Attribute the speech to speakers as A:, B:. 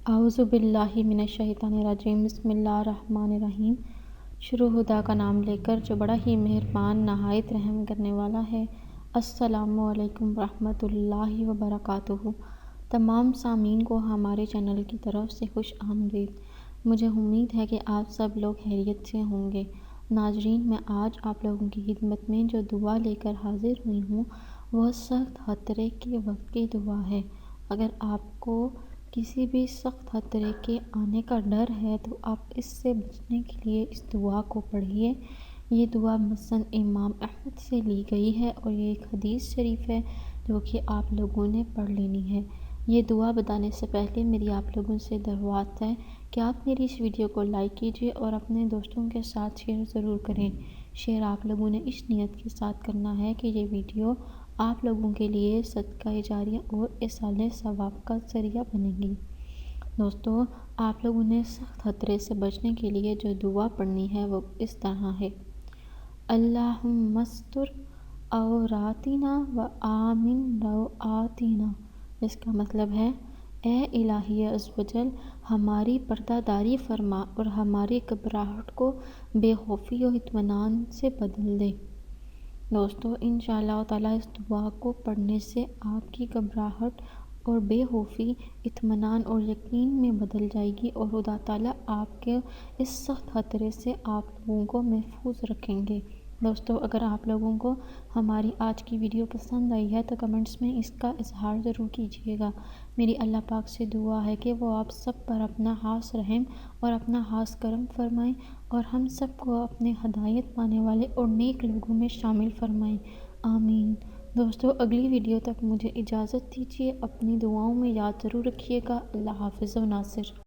A: اعوذ باللہ من الشیطان الرجیم، بسم اللہ الرحمن الرحیم۔ شروع خدا کا نام لے کر جو بڑا ہی مہربان نہایت رحم کرنے والا ہے۔ السلام علیکم ورحمۃ اللہ وبرکاتہ۔ تمام سامعین کو ہمارے چینل کی طرف سے خوش آمدید۔ مجھے امید ہے کہ آپ سب لوگ خیریت سے ہوں گے۔ ناظرین، میں آج آپ لوگوں کی خدمت میں جو دعا لے کر حاضر ہوئی ہوں وہ سخت خطرے کے وقت کی دعا ہے۔ اگر آپ کو کسی بھی سخت خطرے کے آنے کا ڈر ہے تو آپ اس سے بچنے کے لیے اس دعا کو پڑھیے۔ یہ دعا مسند امام احمد سے لی گئی ہے اور یہ ایک حدیث شریف ہے جو کہ آپ لوگوں نے پڑھ لینی ہے۔ یہ دعا بتانے سے پہلے میری آپ لوگوں سے درخواست ہے کہ آپ میری اس ویڈیو کو لائک کیجیے اور اپنے دوستوں کے ساتھ شیئر ضرور کریں۔ شیئر آپ لوگوں نے اس نیت کے ساتھ کرنا ہے کہ یہ ویڈیو آپ لوگوں کے لیے صدقہ جاریہ اور ایصال ثواب کا ذریعہ بنے گی۔ دوستو، آپ لوگوں نے سخت خطرے سے بچنے کے لیے جو دعا پڑھنی ہے وہ اس طرح ہے: اللہم استر عوراتنا و آمن روآتنا۔ اس کا مطلب ہے: اے الہی عز و جل، ہماری پردہ داری فرما اور ہماری گھبراہٹ کو بے خوفی و اطمینان سے بدل دے۔ دوستو، انشاءاللہ تعالیٰ اس دعا کو پڑھنے سے آپ کی گھبراہٹ اور بے خوفی اطمینان اور یقین میں بدل جائے گی اور خدا تعالیٰ آپ کے اس سخت خطرے سے آپ لوگوں کو محفوظ رکھیں گے۔ دوستو، اگر آپ لوگوں کو ہماری آج کی ویڈیو پسند آئی ہے تو کمنٹس میں اس کا اظہار ضرور کیجیے گا۔ میری اللہ پاک سے دعا ہے کہ وہ آپ سب پر اپنا خاص رحم اور اپنا خاص کرم فرمائیں اور ہم سب کو اپنے ہدایت پانے والے اور نیک لوگوں میں شامل فرمائیں، آمین۔ دوستو، اگلی ویڈیو تک مجھے اجازت دیجیے۔ اپنی دعاؤں میں یاد ضرور رکھیے گا۔ اللہ حافظ و ناصر۔